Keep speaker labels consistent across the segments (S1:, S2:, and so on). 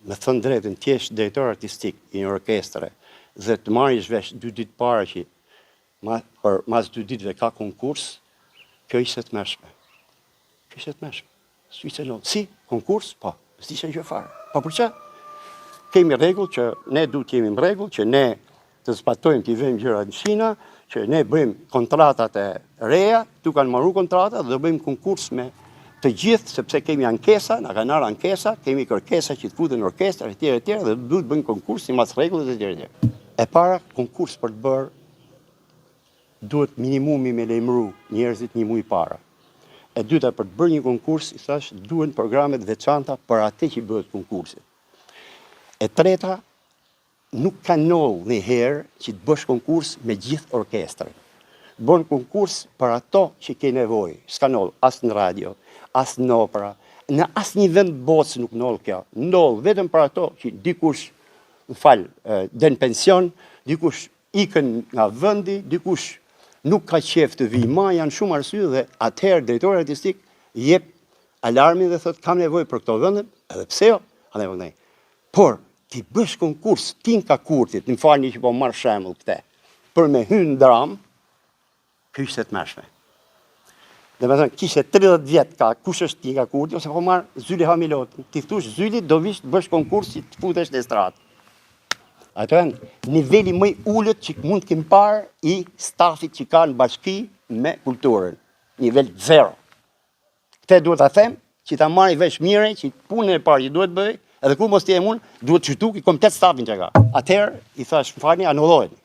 S1: me thënë drejtën, t'jesh drejtor artistik i një orkestre dhe të marrësh vesh 2 ditë para që mas 2 ditëve ka konkurs, kjo ishte të mëshme. Kjo ishte të mëshme. Si, konkurs? Po, s'ishte gjë fare. Po për çfarë? Kemi rregull që ne duhet jemi në rregull, që ne të zbatojmë t'i vëmë gjërat në shina, që ne bëjmë kontratat e reja, tu kanë marru kontratat dhe bëjmë konkurs me të gjithë, sepse kemi ankesa, na kanë marrë ankesa, kemi kërkesa që të futen në orkestër etj dhe duhet bëjmë konkurs sipas rregullit etj. E para, konkurs për të bërë duhet minimumi me lejmëru njerëzit 1 muaj para. E dyta, për të bërë një konkurs, i thash, duhen programet veçanta për atë që bëhet konkursi. E treta, nuk ka nollë një herë që të bësh konkurs me gjithë orkestrën. Bën konkurs për ato që ke nevojë. S'ka nollë, as në radio, as në opera, në as një vend botës nuk nollë kjo. Nollë vetëm për ato që dikush, den pension, dikush ikën nga vendi, dikush nuk ka qef të vijë më, janë shumë arsye dhe atëherë drejtori artistik jep alarmin dhe thot kam nevojë për këto vende, edhe pse jo, por ti bësh konkurs Tinka Kurtit, më falni që po marr shembull këtë, për me hyrë në dram, kjo ishte të mëshme. Dhe me thënë, kishte 30 vjetë ka kush është Tinka Kurti, ose po marr Zyli Hamilot. Ti thush Zyli do vish të bësh konkurs që të futesh në estradë. Ato janë niveli më i ulët që mund të kem parë i stafit që ka në bashki me kulturën. Nivel 0. Këtë duhet ta them, që ta marrë vesh mire, që punën e parë që duhet bëj, edhe kur mos t'jem unë, duhet qytu ki komplet stafin që ka. Atëherë, i thash, më falni, anullojnë.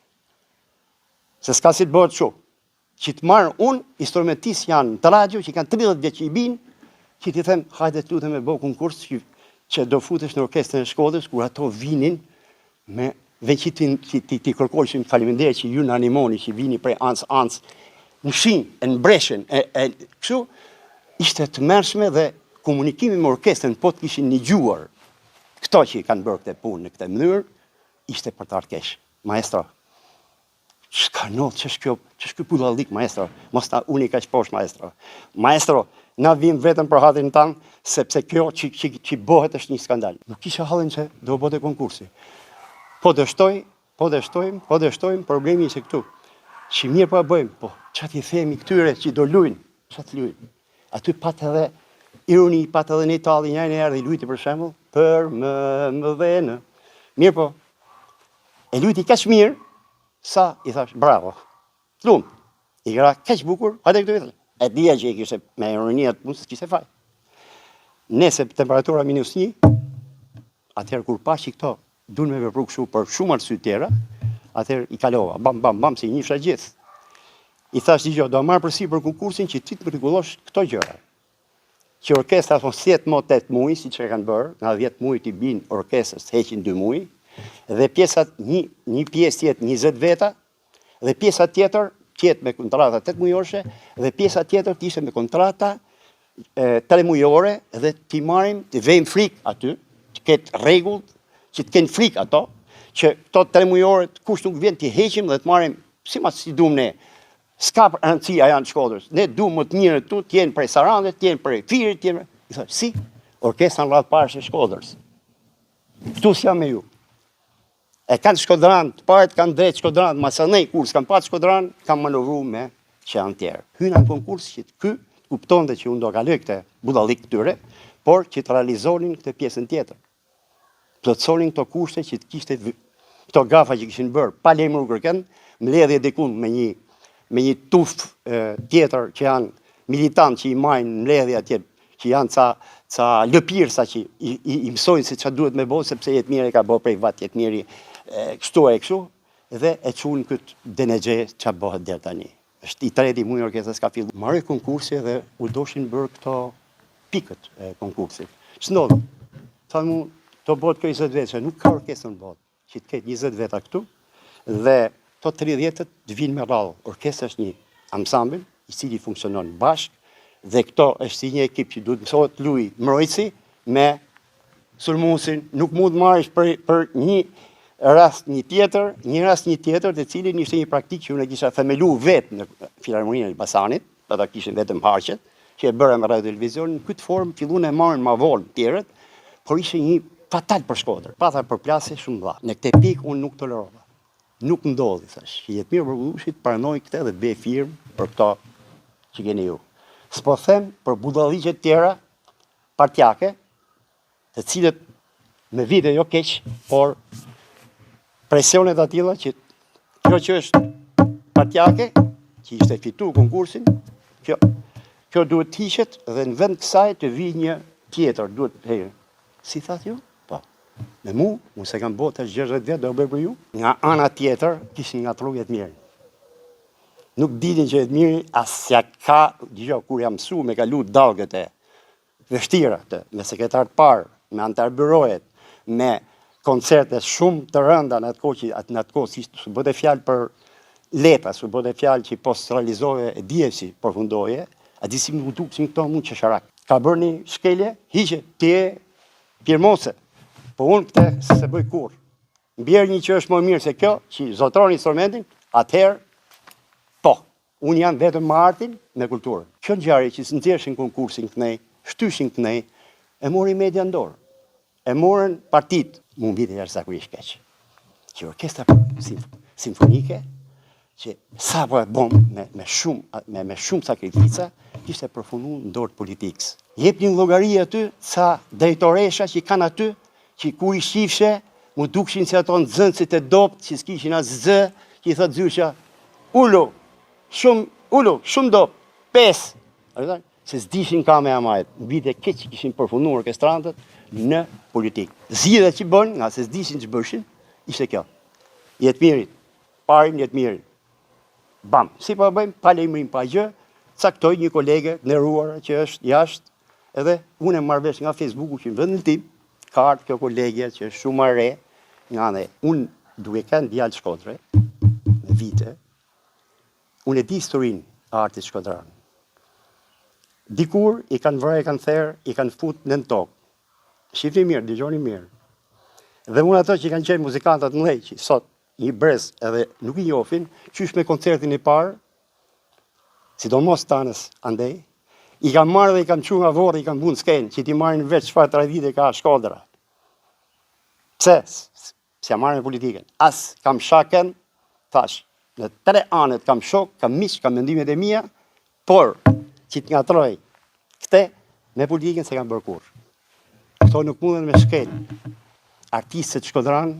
S1: Se s'ka si të bëhet shumë. Që të marrë unë, instrumentis janë të radio, që kanë 30 vjetë që i binë, që ti them, hajde të lutem me bëj konkurs që do futesh në orkestrën e Shkodrës, kur ato vinin me veç që ti kërkojshim faleminderit që ju në animoni, që vini prej ans, në shinë, në breshen, kështu, ishte të mërshme dhe komunikimi me orkestrën, po të kishin një gjuar, këto që i kanë bërë këtë punë në këtë mënyrë, ishte për të arkesh. Maestro, çka notë, që shkjo pullallik, maestro, mos ta unë i ka shposh, maestro. Maestro, na vim vetëm për hatin tanë, sepse kjo që bëhet është një skandal. Nuk kisha hallin që do bëte konkursi. Po dështojmë, problemi ishte këtu. Që mirë po bëjmë, po, që ti themi këtyre që do lujnë, që të lujnë. Aty pat edhe ironi, pat edhe në Itali, njëjnë e erdhe i lujti për shembull, për më vene. Mirë po, e lujti kaq mirë, sa i thash, bravo, lumë, i gra kaq bukur, hajde këtu vitën. E dhja që i kishte me ironia të punës, kishte faj. Nese temperatura -1, atëherë kur pashi këto, dunë me vepru kështu për shumë arsye tjera, atëherë i kalova, bam, si njifsha gjithë. I thash digjo, do marrë përsi për konkursin që ti të rregullosh këto gjëra. Që orkestra thonë 7 mo 8 muaj, si që kanë bërë, nga 10 muaj t'i binë orkestrës, heqin 2 muaj, dhe pjesat, një pjesë tjetë 20 veta, dhe pjesa tjetër tjetë me kontrata 8 mujorëshe, dhe pjesa tjetër t'ishte me kontrata 3 mujore, dhe t'i marim, t'i vejmë frikë aty, të ketë regull, që të kenë frikë ato, që këto 3 mujore, kush nuk vjen t'i heqim dhe t'marim, si dumë ne, s'ka rëndësia janë Shkodrës, ne dumë më të mirë tu, t'jenë prej Sarandet, t'jenë prej Firit, t'jenë, i thë, si, orkestra në radhë parë shë Shkodrës. Këtu s'jam me ju. E kanë Shkodran, të parët kanë drejtë Shkodran, masanej, kur s'kanë patë Shkodran, kanë manovru me që janë tjerë. Hyna në konkurs që ky kupton dhe që unë do kaloj këtë budallik këtyre, por që të realizonin këtë pjesën tjetër. Plotësonin këto kushte që të kishte këto gafa që kishin bërë, pa lejmëru kërken, mbledhje dikun me një tuf tjetër që janë militant që i majnë mbledhja tjetër, që janë ca lëpirësa që i mësojnë se që duhet me bo, sepse jetë mirë e ka bo prej vatë, jetë mirë kështu e kështu, dhe e qunë këtë denegje që bëhet dherë tani. Është i treti mujë orkestra s'ka fillu. Marrë konkursi dhe u doshin bërë këto pikët e konkursit. Që ndodhë? Tha mu, të bëhet kjo 20 vete, që nuk ka orkestrën bëhet, që të ketë 20 veta këtu, dhe to 30 të vinë me rrallë. Orkestra është një ansambël, i cili funksionon bashkë, dhe këto është si një ekip që duhet mësohet luj mbrojtësi me sulmuesin, nuk mund marrësh për një rast një tjetër, të cilin ishte një praktikë që unë e kisha themelu vetë në Filharmoninë e Elbasanit, ata kishin vetëm harqet, që e bëra me radio televizion, në këtë formë fillun e marrin ma vonë tjerët, por ishte një fatal për Shkodrën. Pata përplasje shumë dha. Në këtë pikë unë nuk tolerova. Nuk ndodhi, thash. Jetmir Burgullushit pranoj këtë dhe bëj firmë për këto që keni ju. S'po them për budalliqet tjera partjake, të cilët me vite jo keq, por presionet atilla që kjo që është partjake, që ishte fitu konkursin, kjo duhet t'hishet dhe në vend kësaj të vi një tjetër, duhet herë. Si thatë ju? Po. Me mu, unë se kam botë 60 vjetë do bëj për ju, nga ana tjetër kishin nga tru Jetmirin. Nuk ditin që Jetmiri asja ka, digjo, kur jam mësu me kalu dalgët e vështirat, me sekretarët parë, me antar byrojet, me koncerte shumë të rënda në atë kohë, si së bëte fjalë për leta, së bëte fjalë që post realizoje e dje si përfundoje, a di si më duk, si më këto mund që sharak. Ka bërë një shkelje, hiqe, ti e pirmose, po unë këte se bëj kur. Mbjerë një që është më mirë se kjo, që zotron instrumentin, atëherë, po, unë janë vetëm më artin me kulturën. Kjo ngjarje që nxjerrshin konkursin kënej, shtyshin kënej, e mori media në dorë. E morën partit, mu mbite jashtëzakonisht keq. Që orkestra simfonike, që sa po e bom me shumë sakrifica, ishte përfunduar në dorë politikës. Jep një llogari aty sa drejtoresha që kanë aty, që kur i shifshe, mu dukshin si ato nxënësit e dopt, që s'kishin as zë, që i thot Zyrësha, shumë dopt, 5. Se s'dishin ka me amajt, mbite keq që kishin përfunduar orkestrantët në politikë. Zgjidhja që bën, nga se s'dishin që bëshin, ishte kjo. Jetmirit, parim Jetmirit. Bam, si po bëjmë, pa lejmërim pa gjë, caktoj një kolege nderuar që është jashtë, edhe unë e marrë vesh nga Facebooku që në vendin tim, ka ardhur kjo kolege që është shumë e re, nga ne, unë duke kanë djalë Shkodre, me vite, unë e di historinë e artit shkodran. Dikur i kanë vrarë, i kanë therë, i kanë fut në tokë. Shifni mirë, dëgjoni mirë. Dhe unë ato që kanë qenë muzikantat mëdhej, që sot një brez edhe nuk i njohin, qysh me koncertin e parë, sidomos tanës andej, i kam marrë dhe i kam qu nga vorë, i kam bu në skenë, që ti marrin veç çfarë tradite ka Shkodra. Pse? Se marrë me politikën. As kam shaken, thash, në 3 anët kam shok, kam miq, kam mendimet e mia, por që të ngatroj këte, me politikën se kam bërë kur. Këto nuk mundën me shkel artistët Shkodran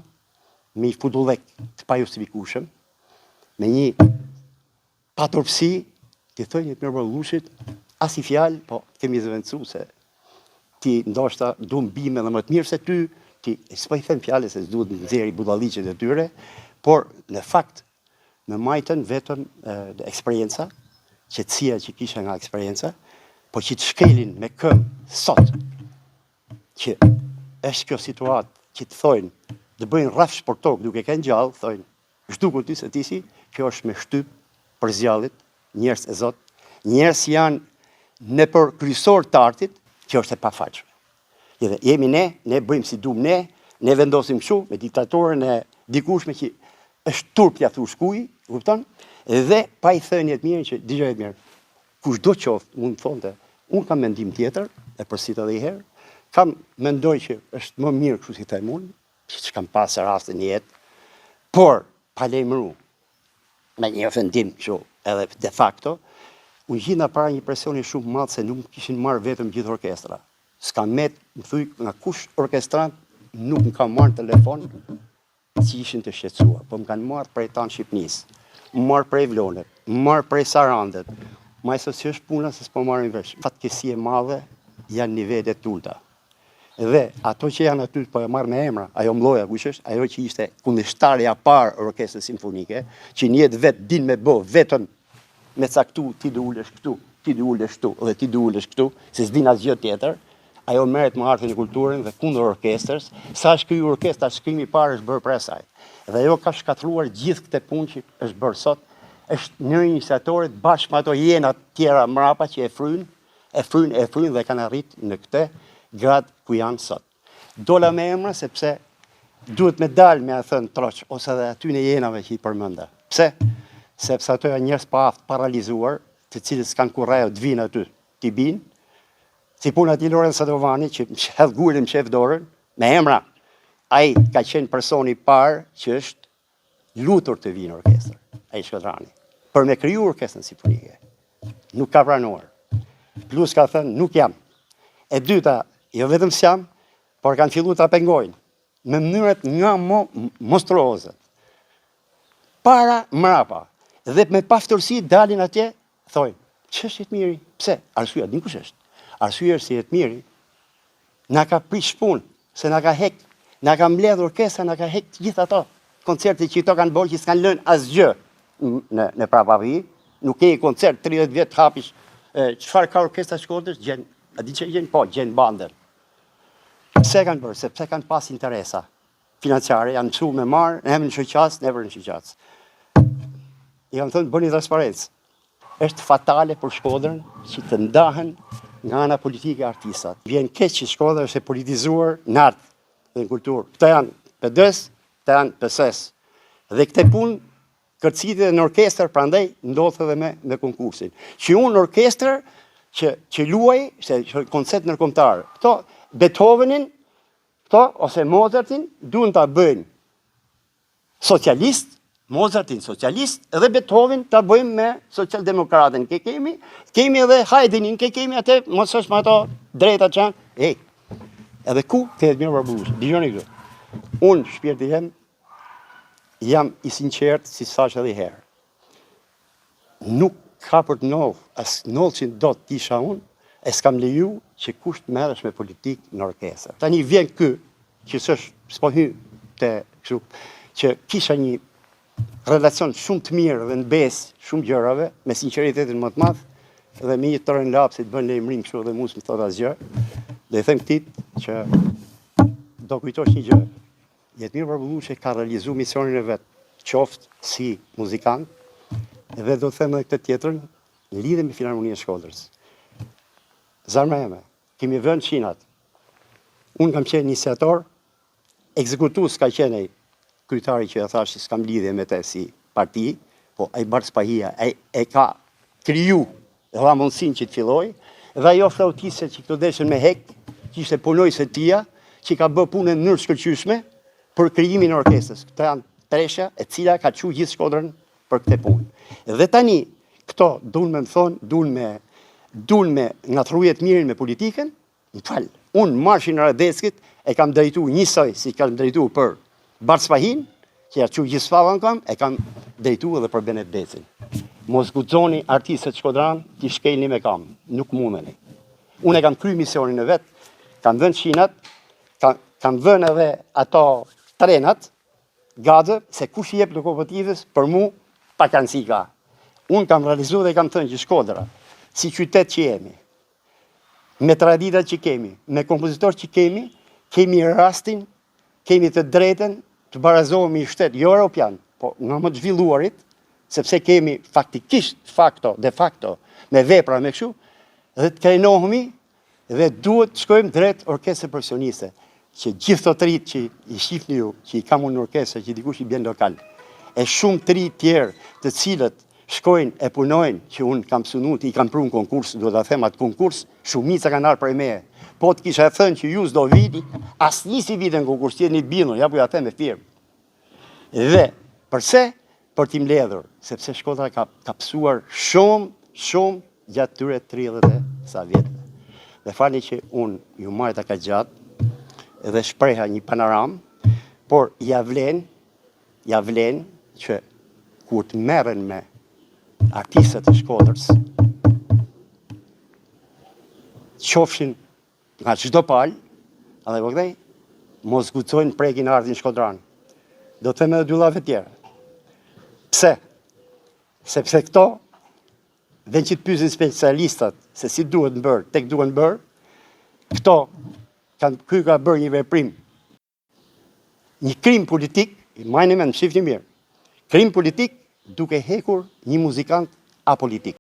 S1: me i futullek të pa justifikushëm, me një paturpsi, të thënë Jetmir Burgullushit, as i fjalë, po kemi zëvendësu se ti ndoshta du mbime dhe më të mirë se ty, ti s'po i them fjalë se s'duhet nxjerrë budalliqet e tyre, por në fakt me majtën vetëm eksperienca, qetësia që kisha nga eksperienca, po që të shkelin me këmbë sot, që është kjo situatë që të thojnë, dhe bëjnë rrafsh për tokë duke kanë gjallë, thojnë, zhduku ty se ti si, kjo është me shtyp për zjallit, njerëz e Zot, njerëz janë në për kryesor të artit, kjo është e pafaqshme. Dhe jemi ne bëjmë si duam ne vendosim kështu me diktatorën e dikushme që është turp ja thu shkuj, kupton? Dhe pa i thënë Jetmirin që dëgjoj Jetmir, kushdo qoftë mund të thonte, unë kam mendim tjetër, e përsita edhe një herë, kam mendoj që është më mirë kështu si them unë, që kam pasë raste një jetë, por pa lejmëru, me një ofendim kështu edhe de facto, unë gjitha para një presioni shumë madh se nuk kishin marrë vetëm gjithë orkestra. S'ka met, më thuj, nga kush orkestrant nuk më kam marrë në telefon që ishin të shqetësuar, po më kanë marrë prej tanë Shqipnisë, më marrë prej Vlonet, më marrë prej Sarandet, ma e si është puna se s'po marrin vesh. Fatkeqësi e madhe janë nivelet ulta. Dhe ato që janë aty po e marr me emra, ajo mloja kush është, ajo që ishte kundërshtarja parë orkestrës simfonike, që një jetë vetë din me bë vetëm me caktu ti do ulesh këtu, ti do ulesh këtu dhe ti do ulesh këtu, se s'din asgjë tjetër. Ajo merret me artin e kulturën dhe kundër orkestrës, sa është ky orkestra, shkrimi i parë është bërë për asaj. Dhe ajo ka shkatruar gjithë këtë punë që është bërë sot, është një iniciatorit bashkë me ato jena tjera mrapa që e fryn dhe kanë arritë në këtë grad ku janë sot. Dola me emra sepse duhet me dalë me a thënë troq, ose edhe aty në jenave që i përmenda. Pse? Sepse ato janë njerëz pa aftë paralizuar, të cilët s'kanë kurrë të vinë aty, t'i binë. Si puna ti Lorenzo Sadovani, që hedh gurin, më shef dorën, me emra. Ai ka qenë personi parë që është lutur të vinë në orkestër, ai Shkodrani, për me kriju orkestrën simfonike. Nuk ka pranuar. Plus ka thënë, nuk jam. E dyta, jo vetëm s'jam, por kanë fillu të pengojnë, me mënyret nga monstruoze. Para mrapa, dhe me paftërsi dalin atje, thojnë, ç'është jetë miri? Pse? Arsyeja, din kush është? Arsyeja është se jetë miri, na ka prish punë, se na ka hek, na ka mbledh orkestra, na ka hek gjithë ato koncerte që këto kanë bërë që s'kan lënë asgjë në prapavi, nuk ke koncert 30 vjet hapish. Çfarë ka orkestra Shkodrës? A di që gjen? Po, gjen bandër. Pse kanë bërë? Sepse kanë pas interesa financiare, janë mësuar me marr, ne në shoqas, never në shoqas. I kam thënë bëni transparencë. Është fatale për Shkodrën që të ndahen nga ana politike artistat. Vjen keq që Shkodra është e politizuar në art dhe në kulturë. Këta janë PD-s, këta janë PS-s. Dhe këtë punë kërcitet në orkestër, prandaj ndodh edhe me konkursin. Që unë në orkestër që luaj, se koncert ndërkombëtar, këto Beethovenin, këto ose Mozartin duhen ta bëjnë socialist, Mozartin socialist, edhe Beethoven ta bëjmë me socialdemokratën. Kemi edhe Haydnin, kemi atë, mos është me ato drejta që janë. Edhe ku të jetë mirë Barbarossa? Dijoni këtu. Unë, shpirti jam i sinqert si thash edhe herë. Nuk ka për të nodh, as nodhin do të isha unë, e s'kam leju që kush të merresh me politikë në orkestër. Tani vjen ky, që s'po hy te kështu, që kisha një relacion shumë të mirë dhe në besë shumë gjërave, me sinqeritetin më të madh, dhe me një tërën lapsi të bën lejmërim kështu dhe mos më thot asgjë. Dhe i them këtij që do kujtosh një gjë. Jetmir Barbarossa ka realizuar misionin e vet, qoftë si muzikant, dhe do të them edhe këtë tjetrën, në lidhje me Filharmoninë e Shkodrës. Zarma eme, kemi vënë qinat. Unë kam qenë iniciator, ekzekutues ka qenë kryetari që e thash se s'kam lidhje me të si parti, po ai Bars Pahia e ka kriju dhe dha mundësinë që të filloj, dhe ajo flautiste që këto deshen me hek, që ishte punojse tia, që ka bë punën në mënyrë shkëlqyeshme për krijimin e orkestrës. Këto janë tresha e cila ka çu gjithë Shkodrën për këtë punë. Dhe tani këto duan me më thonë, duan me ngathruje të mirin me politikën, më fal. Unë marshin e Radeskit e kam drejtuar njësoj si kam drejtuar për Bars Pahin, që ja çu gjithë sfavën kam, e kam drejtuar edhe për Benet Becin. Mos guxoni artistët Shkodran t'i shkelni me kam, nuk mundeni. Unë e kam kry misionin e vet, kam vënë qinat, kam vënë edhe ato trenat, gazë, se kush i jep lokomotivës, për mu, pakanësi ka. Unë kam realizuar dhe kam thënë që Shkodra, si qytet që jemi, me traditat që kemi, me kompozitor që kemi rastin, kemi të drejten të barazohemi i shtet, jo europian, po nga më të zhvilluarit, sepse kemi faktikisht, de facto, me vepra me kështu, dhe të krenohemi dhe duhet të shkojmë drejt orkestrë profesioniste, që gjithë të të rritë që i shifni ju, që i kam unë në orkestrë, që dikush i bjen lokal, e shumë të rritë tjerë të cilët shkojnë e punojnë, që unë kam sunut, i kam pru në konkurs, duhet të them atë konkurs, shumica kanë arë prej meje. Po të kisha e thënë që ju s'do vini, as nisi vite në konkurs, tjetë një binur, ja bu ja them e firmë. Dhe, përse? Për t'i mbledhur, sepse Shkodra ka pësuar shumë gjatë tyre 30 sa vjetë. Dhe fali që unë ju marrë të ka gjatë, edhe shpreha një panoram, por ja vlen që kur të merren me artistët e Shkodrës, qofshin nga çdo palë, edhe po këtej, mos guxojnë prekin ardhin Shkodran. Do të them edhe dy llave tjera. Pse? Sepse këto, dhe që të pyesin specialistat se si duhet në bërë, tek duhet në bërë, këto, ky ka bërë një veprim, një krim politik, majnë me në shifni mirë, krim politik duke hekur një muzikant apolitik.